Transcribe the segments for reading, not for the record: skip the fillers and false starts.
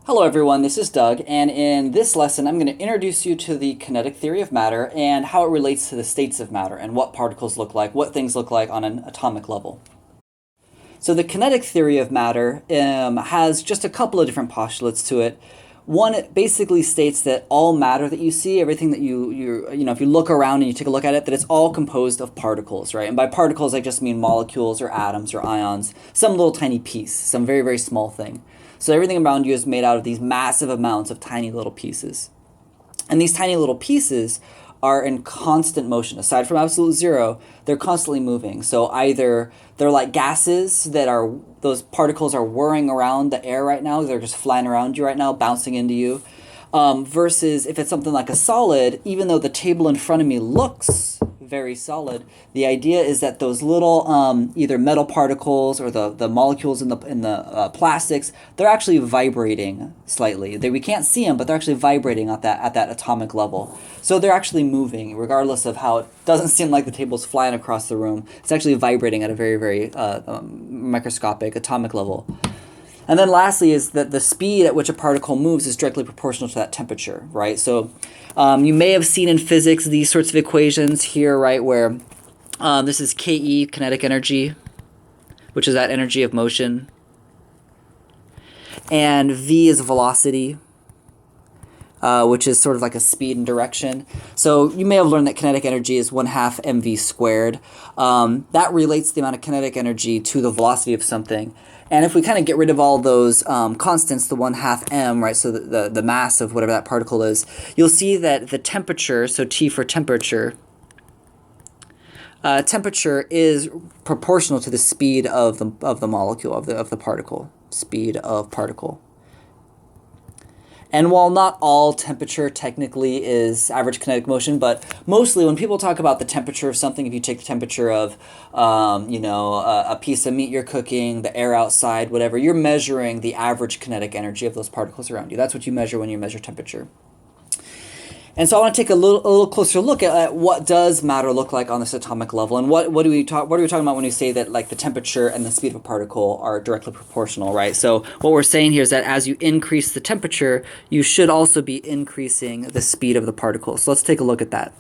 Hello everyone, this is Doug, and in this lesson I'm going to introduce you to the kinetic theory of matter and how it relates to the states of matter and what particles look like, what things look like on an atomic level. So the kinetic theory of matter has just a couple of different postulates to it. One, it basically states that all matter that you see, everything that if you look around and you take a look at it, that it's all composed of particles, right? And by particles, I just mean molecules or atoms or ions, some little tiny piece, some very, very small thing. So everything around you is made out of these massive amounts of tiny little pieces. And these tiny little pieces are in constant motion. Aside from absolute zero, they're constantly moving. So either they're like gases those particles are whirring around the air right now, they're just flying around you right now, bouncing into you. Versus if it's something like a solid, even though the table in front of me looks very solid, the idea is that those little either metal particles or the molecules in the plastics, they're actually vibrating slightly. We can't see them, but they're actually vibrating at that atomic level. So they're actually moving, regardless of how it doesn't seem like the table's flying across the room. It's actually vibrating at a very, very microscopic atomic level. And then lastly is that the speed at which a particle moves is directly proportional to that temperature, right? So you may have seen in physics these sorts of equations here, right, where this is Ke, kinetic energy, which is that energy of motion, and V is velocity, which is sort of like a speed and direction. So you may have learned that kinetic energy is 1/2 mv squared. That relates the amount of kinetic energy to the velocity of something. And if we kind of get rid of all those constants, the 1/2 m, right, so the mass of whatever that particle is, you'll see that the temperature, so T for temperature, temperature is proportional to the speed of the molecule, of the particle, speed of particle. And while not all temperature technically is average kinetic motion, but mostly when people talk about the temperature of something, if you take the temperature of, a piece of meat you're cooking, the air outside, whatever, you're measuring the average kinetic energy of those particles around you. That's what you measure when you measure temperature. And so I want to take a little closer look at what does matter look like on this atomic level, and what are we talking about when we say that like the temperature and the speed of a particle are directly proportional, right? So what we're saying here is that as you increase the temperature, you should also be increasing the speed of the particle. So let's take a look at that.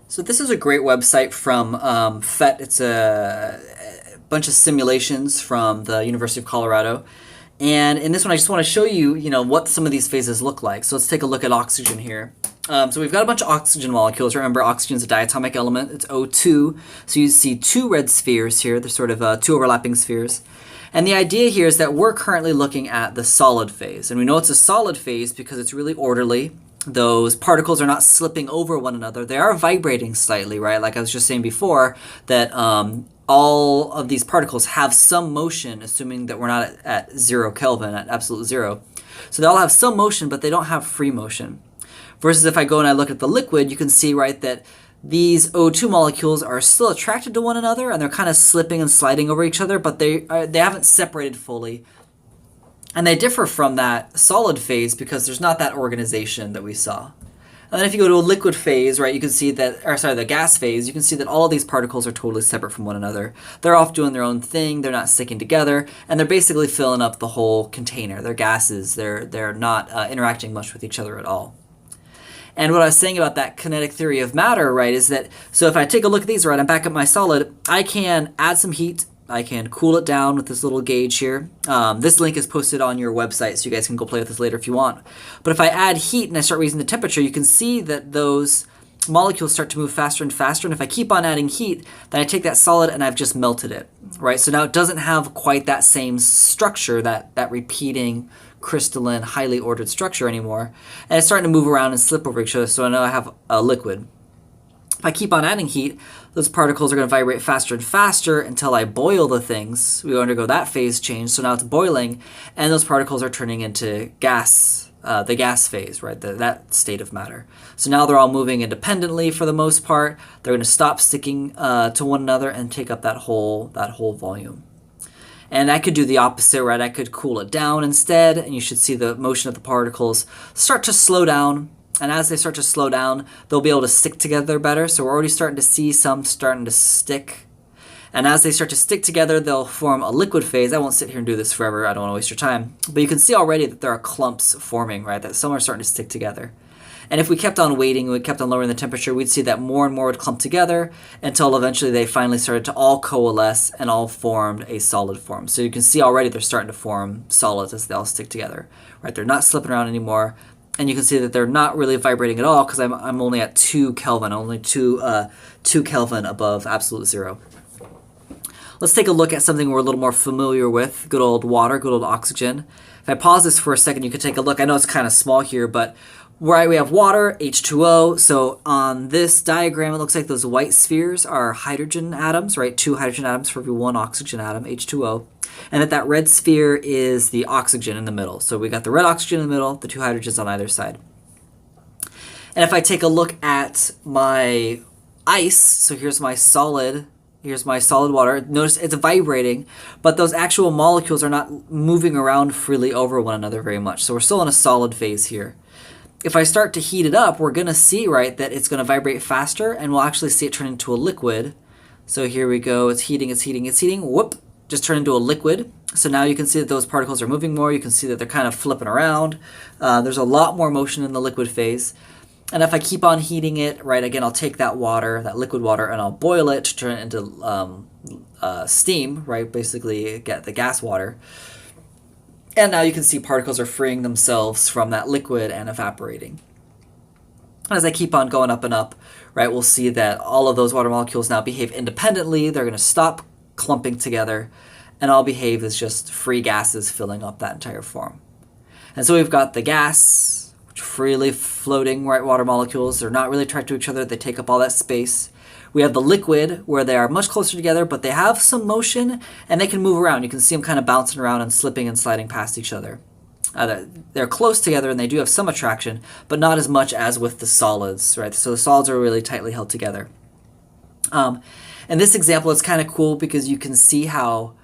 So this is a great website from PhET. It's a bunch of simulations from the University of Colorado. And in this one, I just want to show you, what some of these phases look like. So let's take a look at oxygen here. So we've got a bunch of oxygen molecules. Remember, oxygen is a diatomic element. It's O2. So you see two red spheres here. They're sort of two overlapping spheres. And the idea here is that we're currently looking at the solid phase. And we know it's a solid phase because it's really orderly. Those particles are not slipping over one another. They are vibrating slightly, right? Like I was just saying before, that all of these particles have some motion, assuming that we're not at 0 Kelvin, at absolute zero. So they all have some motion, but they don't have free motion. Versus if I go and I look at the liquid, you can see, right, that these O2 molecules are still attracted to one another, and they're kind of slipping and sliding over each other, but they haven't separated fully. And they differ from that solid phase because there's not that organization that we saw. And then if you go to a liquid phase, right, you can see that, the gas phase, you can see that all of these particles are totally separate from one another. They're off doing their own thing, they're not sticking together, and they're basically filling up the whole container. They're gases, they're not interacting much with each other at all. And what I was saying about that kinetic theory of matter, right, is that, so if I take a look at these, right, I'm back at my solid, I can add some heat, I can cool it down with this little gauge here. This link is posted on your website, so you guys can go play with this later if you want. But if I add heat and I start raising the temperature, you can see that those molecules start to move faster and faster. And if I keep on adding heat, then I take that solid and I've just melted it, right? So now it doesn't have quite that same structure, that repeating, crystalline, highly ordered structure anymore. And it's starting to move around and slip over each other, so now I have a liquid. If I keep on adding heat, those particles are going to vibrate faster and faster until I boil the things. We undergo that phase change, so now it's boiling, and those particles are turning into gas, the gas phase, right, that state of matter. So now they're all moving independently for the most part. They're going to stop sticking to one another and take up that whole volume. And I could do the opposite, right? I could cool it down instead, and you should see the motion of the particles start to slow down. And as they start to slow down, they'll be able to stick together better. So we're already starting to see some starting to stick. And as they start to stick together, they'll form a liquid phase. I won't sit here and do this forever. I don't want to waste your time. But you can see already that there are clumps forming, right? That some are starting to stick together. And if we kept on waiting, we kept on lowering the temperature, we'd see that more and more would clump together until eventually they finally started to all coalesce and all formed a solid form. So you can see already they're starting to form solids as they all stick together, right? They're not slipping around anymore. And you can see that they're not really vibrating at all because I'm only at 2 Kelvin, only 2 Kelvin above absolute zero. Let's take a look at something we're a little more familiar with, good old water, good old oxygen. If I pause this for a second, you can take a look. I know it's kind of small here, but right, we have water, H2O. So on this diagram, it looks like those white spheres are hydrogen atoms, right? 2 hydrogen atoms for every 1 oxygen atom, H2O. And that red sphere is the oxygen in the middle. So we got the red oxygen in the middle, the 2 hydrogens on either side. And if I take a look at my ice, so here's my solid water. Notice it's vibrating, but those actual molecules are not moving around freely over one another very much. So we're still in a solid phase here. If I start to heat it up, we're going to see, right, that it's going to vibrate faster, and we'll actually see it turn into a liquid. So here we go. It's heating. Whoop, just turn into a liquid. So now you can see that those particles are moving more. You can see that they're kind of flipping around. There's a lot more motion in the liquid phase. And if I keep on heating it, right, again, I'll take that water, that liquid water, and I'll boil it to turn it into steam, right, basically get the gas water. And now you can see particles are freeing themselves from that liquid and evaporating. As I keep on going up and up, right, we'll see that all of those water molecules now behave independently. They're going to stop clumping together, and all behave as just free gases filling up that entire form. And so we've got the gas, freely floating, right, water molecules. They're not really attracted to each other. They take up all that space. We have the liquid, where they are much closer together, but they have some motion, and they can move around. You can see them kind of bouncing around and slipping and sliding past each other. They're close together, and they do have some attraction, but not as much as with the solids, right? So the solids are really tightly held together. In this example, it's kind of cool because you can see how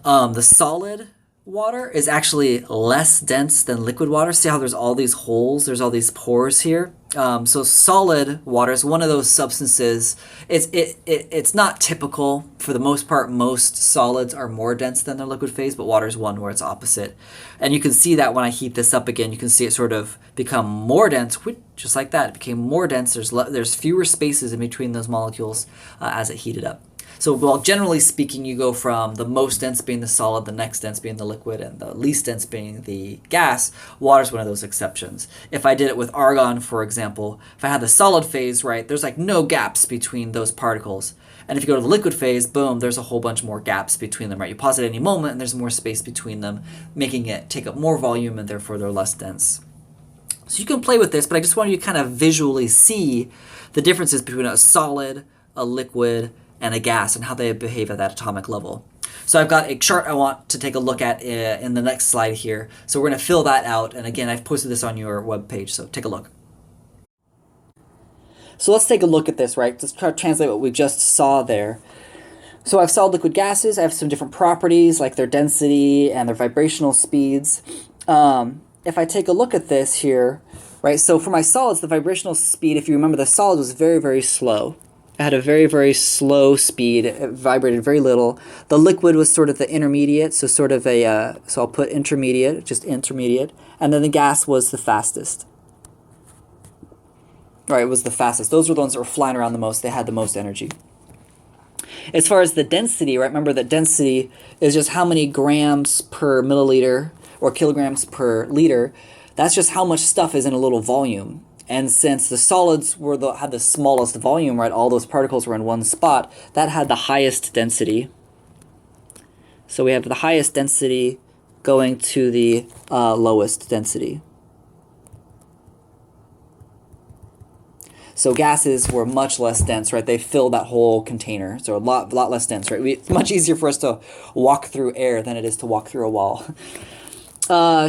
the solid water is actually less dense than liquid water. See how there's all these holes, there's all these pores here. So solid water is one of those substances. It's not typical. For the most part, most solids are more dense than their liquid phase, but water is one where it's opposite. And you can see that when I heat this up again, you can see it sort of become more dense, just like that. It became more dense. There's fewer spaces in between those molecules as it heated up. So, well, generally speaking, you go from the most dense being the solid, the next dense being the liquid, and the least dense being the gas. Water is one of those exceptions. If I did it with argon, for example, if I had the solid phase, right, there's like no gaps between those particles. And if you go to the liquid phase, boom, there's a whole bunch more gaps between them, right? You pause at any moment, and there's more space between them, making it take up more volume, and therefore they're less dense. So you can play with this, but I just want you to kind of visually see the differences between a solid, a liquid, and a gas, and how they behave at that atomic level. So I've got a chart I want to take a look at in the next slide here. So we're going to fill that out, and again, I've posted this on your webpage, so take a look. So let's take a look at this, right? Let's try to translate what we just saw there. So I've solid liquid gases. I have some different properties, like their density and their vibrational speeds. If I take a look at this here, right, so for my solids, the vibrational speed, if you remember, the solid was very, very slow. It had a very, very slow speed. It vibrated very little. The liquid was sort of the intermediate, so sort of a, so I'll put intermediate, just intermediate. And then the gas was the fastest. Right, it was the fastest. Those were the ones that were flying around the most. They had the most energy. As far as the density, right, remember that density is just how many grams per milliliter or kilograms per liter. That's just how much stuff is in a little volume. And since the solids had the smallest volume, right, all those particles were in one spot, that had the highest density. So we have the highest density going to the lowest density. So gases were much less dense, right? They filled that whole container, so a lot less dense, right? It's much easier for us to walk through air than it is to walk through a wall.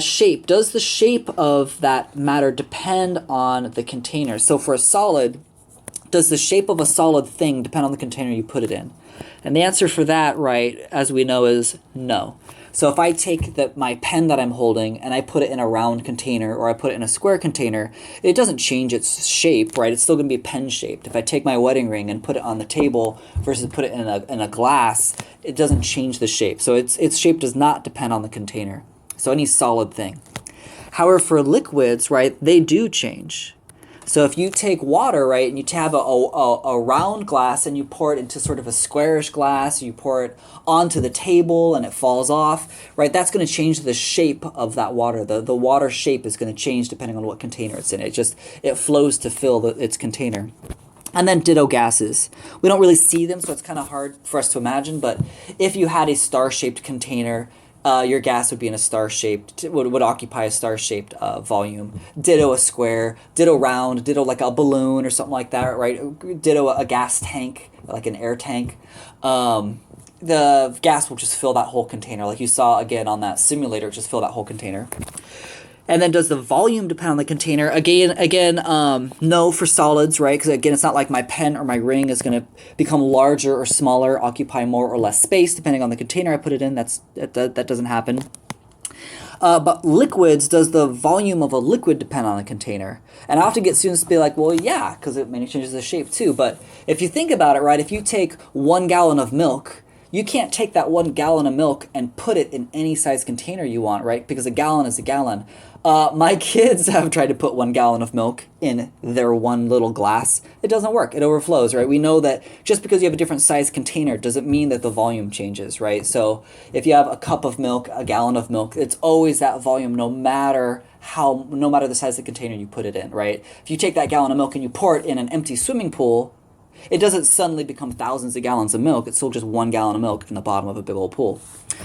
Shape. Does the shape of that matter depend on the container? So for a solid, does the shape of a solid thing depend on the container you put it in? And the answer for that, right, as we know, is no. So if I take my pen that I'm holding and I put it in a round container or I put it in a square container, it doesn't change its shape, right? It's still going to be pen shaped. If I take my wedding ring and put it on the table versus put it in a glass, it doesn't change the shape. So its shape does not depend on the container. So any solid thing. However, for liquids, right, they do change. So if you take water, right, and you have a round glass and you pour it into sort of a squarish glass, you pour it onto the table and it falls off, right, that's going to change the shape of that water. The water shape is going to change depending on what container it's in. It flows to fill its container. And then ditto gases. We don't really see them, so it's kind of hard for us to imagine, but if you had a star-shaped container, your gas would be in a star-shaped, would occupy a star-shaped volume. Ditto a square, ditto round, ditto like a balloon or something like that, right? Ditto a gas tank, like an air tank. The gas will just fill that whole container, like you saw again on that simulator, just fill that whole container. And then does the volume depend on the container? Again, no for solids, right? Because again, it's not like my pen or my ring is going to become larger or smaller, occupy more or less space, depending on the container I put it in. That doesn't happen. But liquids, does the volume of a liquid depend on the container? And I often get students to be like, well, yeah, because it mainly changes the shape too. But if you think about it, right, if you take 1 gallon of milk, you can't take that 1 gallon of milk and put it in any size container you want, right? Because a gallon is a gallon. My kids have tried to put 1 gallon of milk in their one little glass. It doesn't work. It overflows, right? We know that just because you have a different size container doesn't mean that the volume changes, right? So if you have a cup of milk, a gallon of milk, it's always that volume no matter the size of the container you put it in, right? If you take that gallon of milk and you pour it in an empty swimming pool, it doesn't suddenly become thousands of gallons of milk. It's still just 1 gallon of milk in the bottom of a big old pool.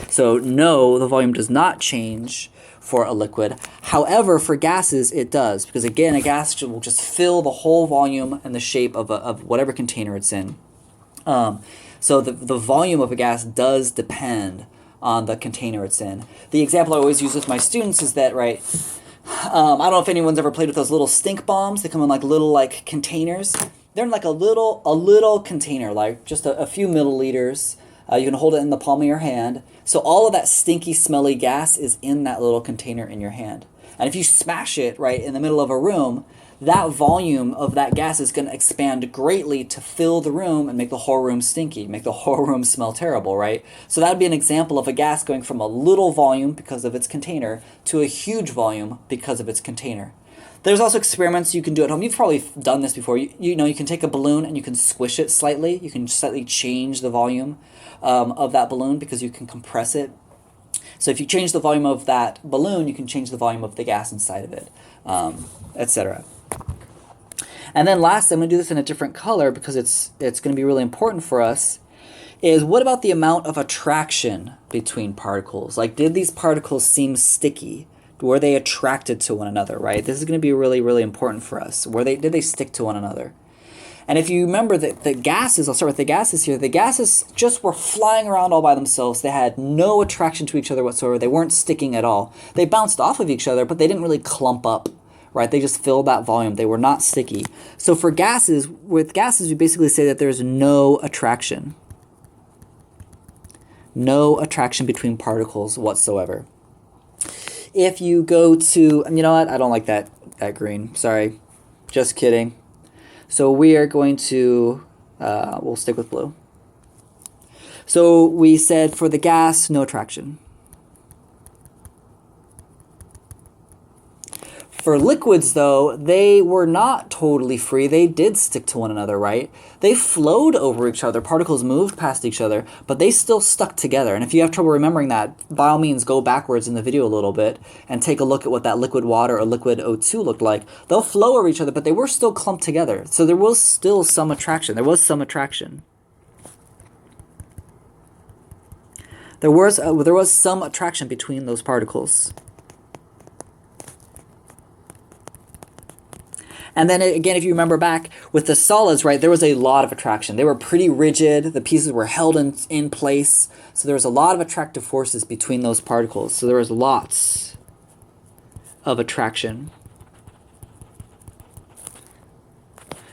So no, the volume does not change for a liquid. However, for gases, it does. Because again, a gas will just fill the whole volume and the shape of whatever container it's in. So the volume of a gas does depend on the container it's in. The example I always use with my students is that, right, I don't know if anyone's ever played with those little stink bombs. They come in like little like containers. They're in like a little container, like just a few milliliters. You can hold it in the palm of your hand. So all of that stinky, smelly gas is in that little container in your hand. And if you smash it right in the middle of a room, that volume of that gas is going to expand greatly to fill the room and make the whole room stinky, make the whole room smell terrible, right? So that would be an example of a gas going from a little volume because of its container to a huge volume because of its container. There's also experiments you can do at home. You've probably done this before. You know, you can take a balloon and you can squish it slightly. You can slightly change the volume of that balloon because you can compress it. So if you change the volume of that balloon, you can change the volume of the gas inside of it, etc. And then last, I'm going to do this in a different color because it's going to be really important for us, is what about the amount of attraction between particles? Like, did these particles seem sticky? Were they attracted to one another, right? This is going to be really, really important for us. Did they stick to one another? And if you remember that the gases, I'll start with the gases here, the gases just were flying around all by themselves. They had no attraction to each other whatsoever. They weren't sticking at all. They bounced off of each other, but they didn't really clump up, right? They just filled that volume. They were not sticky. So for gases, with gases, we basically say that there's no attraction. No attraction between particles whatsoever. If you go to, you know what, I don't like that green, sorry, just kidding. So we are going to, we'll stick with blue. So we said for the gas, no attraction. For liquids, though, they were not totally free. They did stick to one another, right? They flowed over each other. Particles moved past each other, but they still stuck together. And if you have trouble remembering that, by all means, go backwards in the video a little bit and take a look at what that liquid water or liquid O2 looked like. They'll flow over each other, but they were still clumped together. So there was still some attraction. There was some attraction. There was some attraction between those particles. And then again, if you remember back with the solids, right, there was a lot of attraction. They were pretty rigid. The pieces were held in place. So there was a lot of attractive forces between those particles. So there was lots of attraction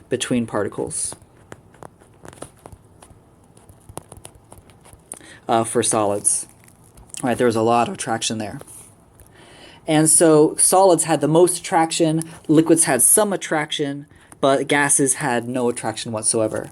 between particles for solids. Right, there was a lot of attraction there. And so solids had the most attraction, liquids had some attraction, but gases had no attraction whatsoever.